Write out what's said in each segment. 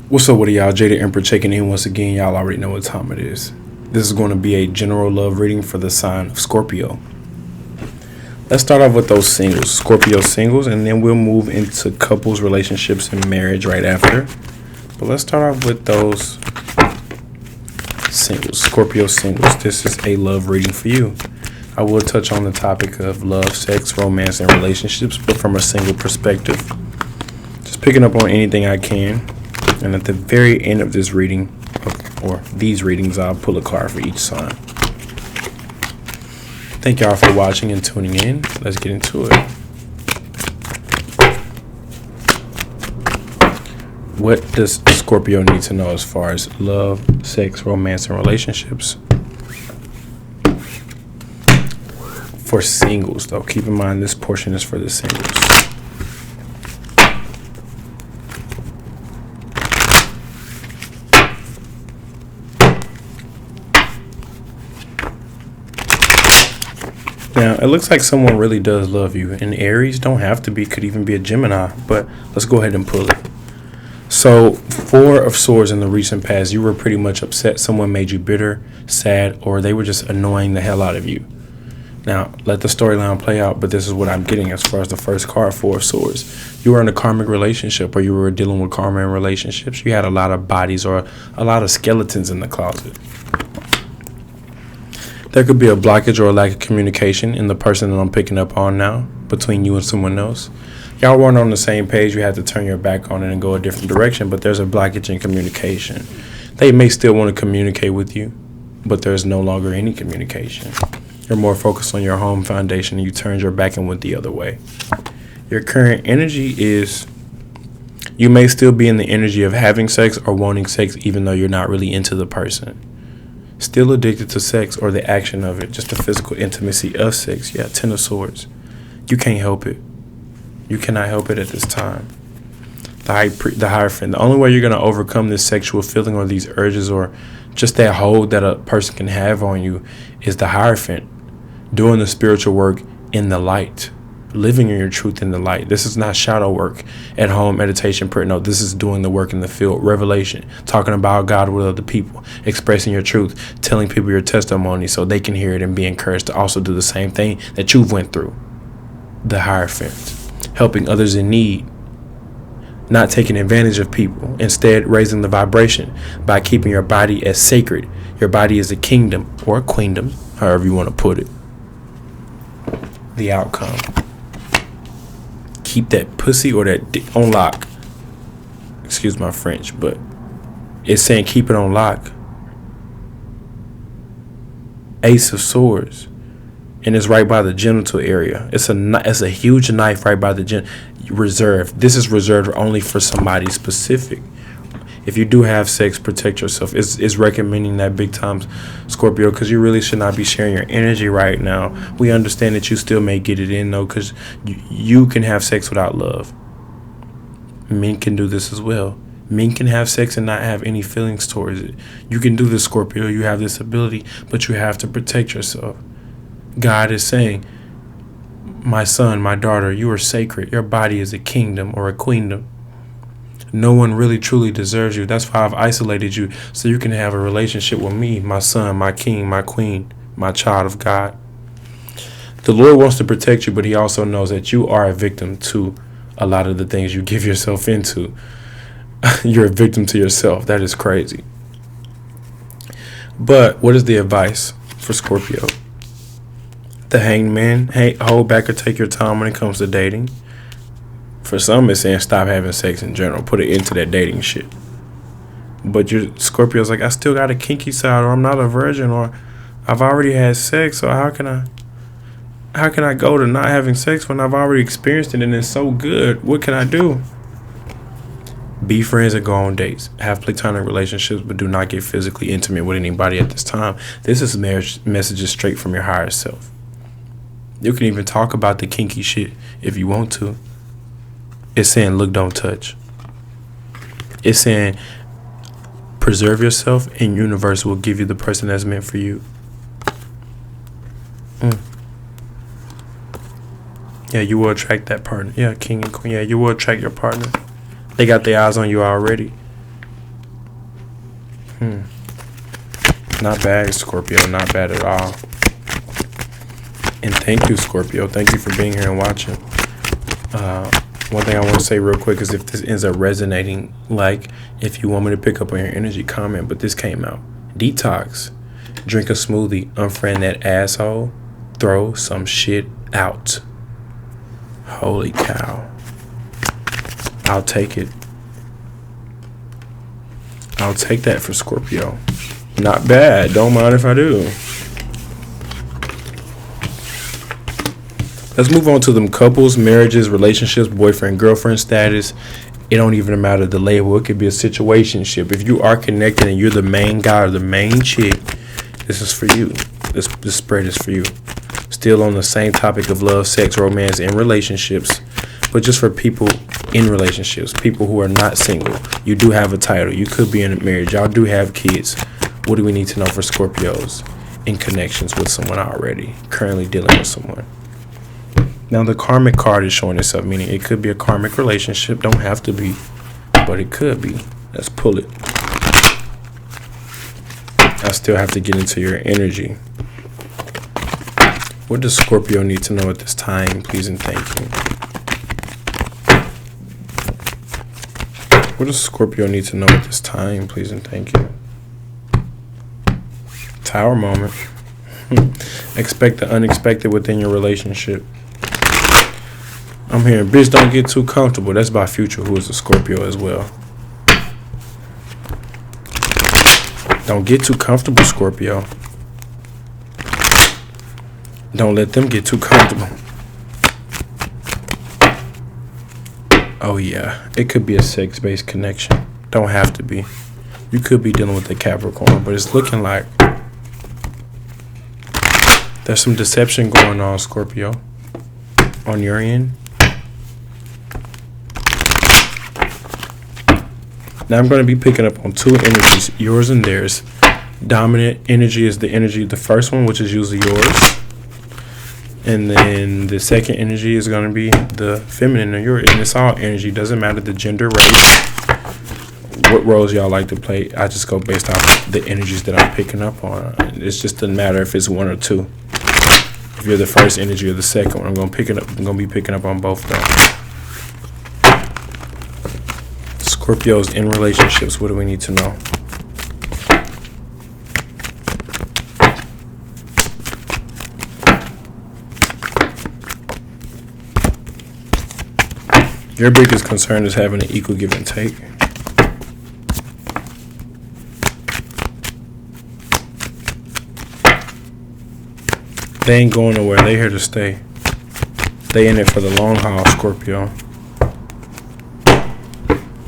What's up with y'all? Jada Emperor checking in once again. Y'all already know what time it is. This is going to be a general love reading for the sign of Scorpio. Let's start off with those singles, Scorpio singles, and then we'll move into couples, relationships, and marriage right after. But let's start off with those singles, Scorpio singles. This is a love reading for you. I will touch on the topic of love, sex, romance, and relationships, but from a single perspective. Just picking up on anything I can. And at the very end of this reading, or these readings, I'll pull a card for each sign. Thank y'all for watching and tuning in. Let's get into it. What does Scorpio need to know as far as love, sex, romance, and relationships? For singles, though, keep in mind this portion is for the singles. Now, it looks like someone really does love you. And Aries don't have to be, could even be a Gemini. But let's go ahead and pull it. So, Four of Swords in the recent past, you were pretty much upset. Someone made you bitter, sad, or they were just annoying the hell out of you. Now, let the storyline play out, but this is what I'm getting as far as the first card, Four of Swords. You were in a karmic relationship, or you were dealing with karma in relationships. You had a lot of bodies or a lot of skeletons in the closet. There could be a blockage or a lack of communication in the person that I'm picking up on now between you and someone else. Y'all weren't on the same page. You had to turn your back on it and go a different direction, but there's a blockage in communication. They may still want to communicate with you, but there's no longer any communication. You're more focused on your home foundation and you turned your back and went the other way. Your current energy is you may still be in the energy of having sex or wanting sex even though you're not really into the person. Still addicted to sex or the action of it, just the physical intimacy of sex. Yeah, Ten of Swords. You can't help it. You cannot help it at this time. The Hierophant. The only way you're going to overcome this sexual feeling or these urges or just that hold that a person can have on you is the Hierophant. Doing the spiritual work in the light. Living in your truth in the light. This is not shadow work at home, meditation, prayer. No, this is doing the work in the field. Revelation, talking about God with other people, expressing your truth, telling people your testimony so they can hear it and be encouraged to also do the same thing that you've went through. The Hierophant, helping others in need, not taking advantage of people, instead raising the vibration by keeping your body as sacred. Your body is a kingdom or a queendom, however you want to put it. The outcome. Keep that pussy or that dick on lock. Excuse my French, but it's saying keep it on lock. Ace of Swords, and it's right by the genital area. It's a huge knife right by the reserved. This is reserved only for somebody specific. If you do have sex, protect yourself. It's recommending that big time, Scorpio, because you really should not be sharing your energy right now. We understand that you still may get it in, though, because you can have sex without love. Men can do this as well. Men can have sex and not have any feelings towards it. You can do this, Scorpio. You have this ability, but you have to protect yourself. God is saying, my son, my daughter, you are sacred. Your body is a kingdom or a queendom. No one really truly deserves you. That's why I've isolated you so you can have a relationship with me, my son, my king, my queen, my child of God. The Lord wants to protect you, but he also knows that you are a victim to a lot of the things you give yourself into. You're a victim to yourself. That is crazy. But what is the advice for Scorpio? The Hanged Man. Hey, hold back or take your time when it comes to dating. For some, it's saying stop having sex in general. Put it into that dating shit. But your Scorpio's like, I still got a kinky side, or I'm not a virgin, or I've already had sex, so how can I go to not having sex when I've already experienced it and it's so good? What can I do? Be friends and go on dates. Have platonic relationships, but do not get physically intimate with anybody at this time. This is marriage messages straight from your higher self. You can even talk about the kinky shit if you want to. It's saying, look, don't touch. It's saying, preserve yourself and universe will give you the person that's meant for you. Yeah, you will attract that partner. Yeah, king and queen. Yeah, you will attract your partner. They got their eyes on you already. Not bad, Scorpio. Not bad at all. And thank you, Scorpio. Thank you for being here and watching. One thing I want to say real quick is if this ends up resonating, like, if you want me to pick up on your energy, comment. But this came out. Detox. Drink a smoothie. Unfriend that asshole. Throw some shit out. Holy cow. I'll take it. I'll take that for Scorpio. Not bad. Don't mind if I do. Let's move on to them couples, marriages, relationships, boyfriend, girlfriend status. It don't even matter the label. It could be a situationship. If you are connected and you're the main guy or the main chick, this is for you. This spread is for you. Still on the same topic of love, sex, romance, and relationships, but just for people in relationships, people who are not single. You do have a title. You could be in a marriage. Y'all do have kids. What do we need to know for Scorpios in connections with someone already, currently dealing with someone? Now, the karmic card is showing itself, meaning it could be a karmic relationship. Don't have to be, but it could be. Let's pull it. I still have to get into your energy. What does Scorpio need to know at this time, please and thank you? What does Scorpio need to know at this time, please and thank you? Tower moment. Expect the unexpected within your relationship. I'm hearing, bitch, don't get too comfortable. That's by Future, who is a Scorpio as well. Don't get too comfortable, Scorpio. Don't let them get too comfortable. Oh, yeah. It could be a sex-based connection. Don't have to be. You could be dealing with a Capricorn, but it's looking like there's some deception going on, Scorpio, on your end. Now I'm going to be picking up on two energies, yours and theirs. Dominant energy is the energy of the first one, which is usually yours. And then the second energy is going to be the feminine of yours. And it's all energy. Doesn't matter the gender, race, what roles y'all like to play. I just go based off the energies that I'm picking up on. It's just doesn't matter if it's one or two. If you're the first energy or the second one, I'm going to be picking up on both of them. Scorpios in relationships, what do we need to know? Your biggest concern is having an equal give and take. They ain't going nowhere. They here to stay. They in it for the long haul, Scorpio.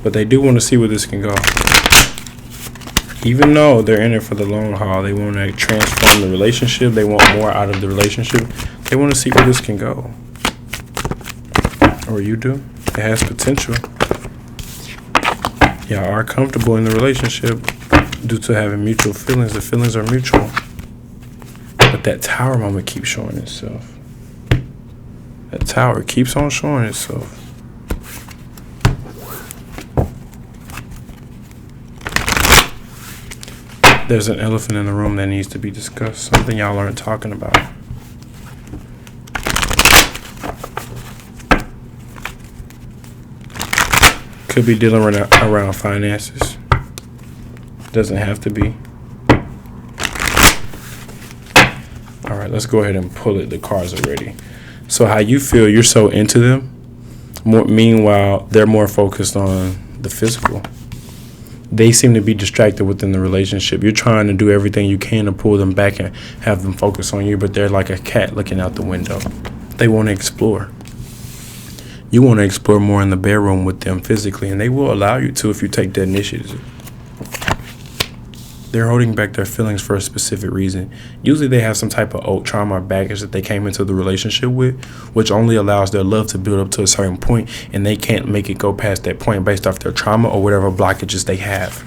But they do want to see where this can go. Even though they're in it for the long haul, they want to transform the relationship. They want more out of the relationship. They want to see where this can go. Or you do. It has potential. Y'all are comfortable in the relationship due to having mutual feelings. The feelings are mutual. But that tower moment keeps showing itself. That tower keeps on showing itself. There's an elephant in the room that needs to be discussed. Something y'all aren't talking about. Could be dealing around finances. Doesn't have to be. All right, let's go ahead and pull it. The cards are ready. So how you feel, you're so into them. Meanwhile, they're more focused on the physical. They seem to be distracted within the relationship. You're trying to do everything you can to pull them back and have them focus on you, but they're like a cat looking out the window. They want to explore. You want to explore more in the bedroom with them physically, and they will allow you to if you take the initiative. They're holding back their feelings for a specific reason. Usually they have some type of old trauma or baggage that they came into the relationship with, which only allows their love to build up to a certain point, and they can't make it go past that point based off their trauma or whatever blockages they have.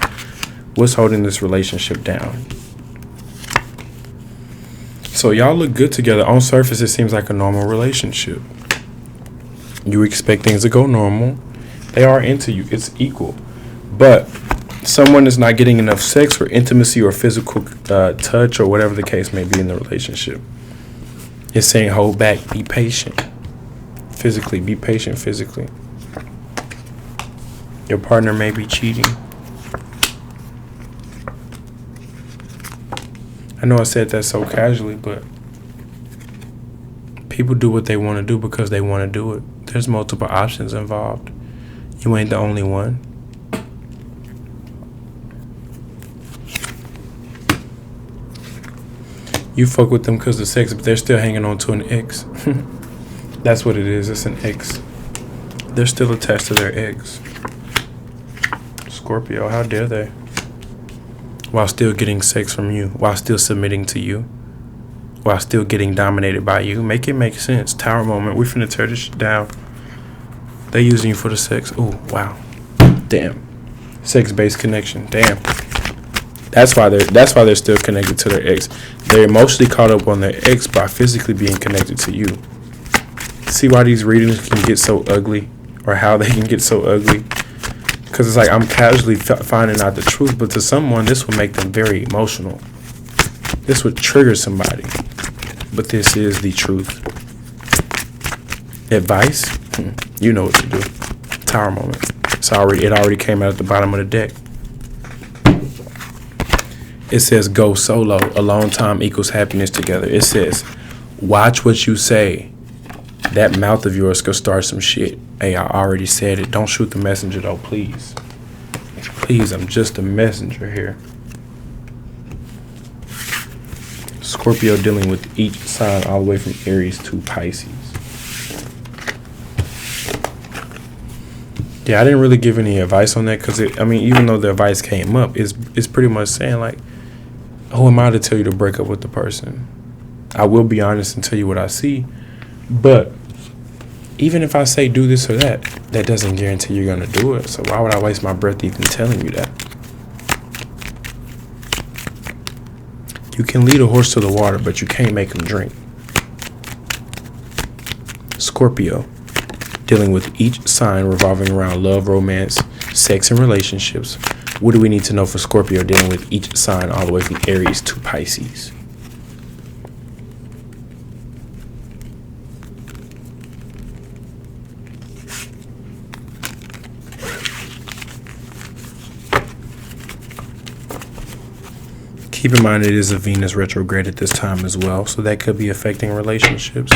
What's holding this relationship down? So y'all look good together. On surface, it seems like a normal relationship. You expect things to go normal. They are into you. It's equal. But Someone is not getting enough sex or intimacy or physical touch or whatever the case may be in the relationship. It's saying hold back, be patient physically, be patient physically. Your partner may be cheating. I know I said that so casually, but people do what they want to do because they want to do it. There's multiple options involved. You ain't the only one. You fuck with them because of sex, but they're still hanging on to an ex. That's what it is. It's an ex. They're still attached to their ex. Scorpio, how dare they? While still getting sex from you, while still submitting to you, while still getting dominated by you. Make it make sense. Tower moment. We finna tear this shit down. They using you for the sex. Oh, wow. Damn. Sex-based connection. Damn. That's why they're still connected to their ex. They're emotionally caught up on their ex by physically being connected to you. See why these readings can get so ugly, or how they can get so ugly? Because it's like I'm casually finding out the truth, but to someone this would make them very emotional. This would trigger somebody, but this is the truth. Advice? You know what to do. Tower moment. It already came out at the bottom of the deck. It says go solo. Alone time equals happiness together. It says watch what you say. That mouth of yours could start some shit. Hey, I already said it. Don't shoot the messenger though, please. Please, I'm just a messenger here. Scorpio dealing with each sign all the way from Aries to Pisces. Yeah, I didn't really give any advice on that because even though the advice came up, it's pretty much saying like, who am I to tell you to break up with the person? I will be honest and tell you what I see, but even if I say do this or that, that doesn't guarantee you're gonna do it. So why would I waste my breath even telling you that? You can lead a horse to the water, but you can't make him drink. Scorpio, dealing with each sign revolving around love, romance, sex, and relationships. What do we need to know for Scorpio dealing with each sign all the way from Aries to Pisces? Keep in mind it is a Venus retrograde at this time as well, so that could be affecting relationships.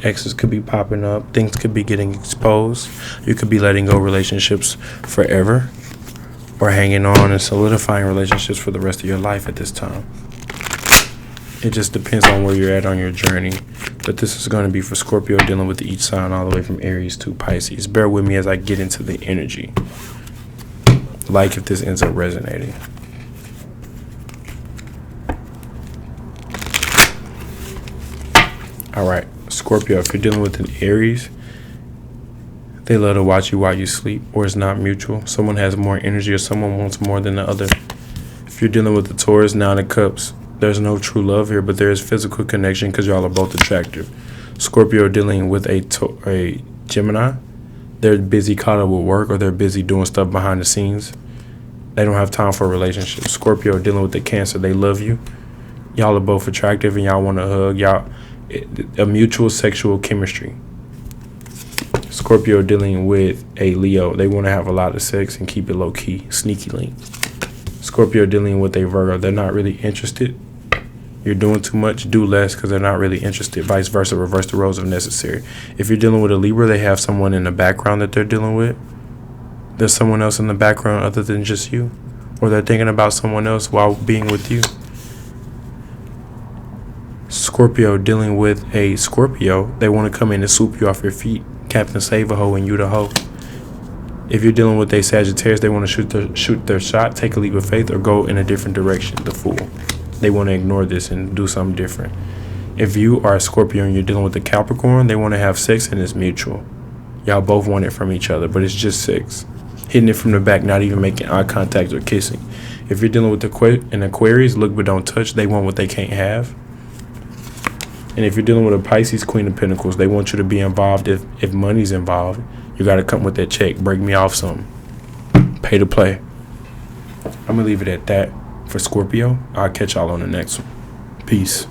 Exes could be popping up. Things could be getting exposed. You could be letting go relationships forever or hanging on and solidifying relationships for the rest of your life at this time. It just depends on where you're at on your journey. But this is going to be for Scorpio dealing with each sign all the way from Aries to Pisces. Bear with me as I get into the energy. Like if this ends up resonating. All right, Scorpio, if you're dealing with an Aries, they love to watch you while you sleep, or it's not mutual. Someone has more energy or someone wants more than the other. If you're dealing with the Taurus, Nine of Cups, there's no true love here, but there is physical connection because y'all are both attractive. Scorpio dealing with a Gemini, they're busy caught up with work or they're busy doing stuff behind the scenes. They don't have time for a relationship. Scorpio dealing with the Cancer, they love you. Y'all are both attractive and y'all want to hug. A mutual sexual chemistry. Scorpio dealing with a Leo. They want to have a lot of sex and keep it low key, sneaky link. Scorpio dealing with a Virgo. They're not really interested. You're doing too much, do less because they're not really interested. Vice versa, reverse the roles if necessary. If you're dealing with a Libra, they have someone in the background that they're dealing with. There's someone else in the background other than just you. Or they're thinking about someone else while being with you. Scorpio dealing with a Scorpio, they want to come in and swoop you off your feet. Captain Save a Hoe and you the hoe. If you're dealing with a Sagittarius, they want to shoot their shot, take a leap of faith, or go in a different direction, the Fool. They want to ignore this and do something different. If you are a Scorpio and you're dealing with a Capricorn, they want to have sex and it's mutual. Y'all both want it from each other, but it's just sex. Hitting it from the back, not even making eye contact or kissing. If you're dealing with an Aquarius, look but don't touch, they want what they can't have. And if you're dealing with a Pisces, Queen of Pentacles, they want you to be involved. If money's involved, you got to come with that check. Break me off some. Pay to play. I'm going to leave it at that for Scorpio. I'll catch y'all on the next one. Peace.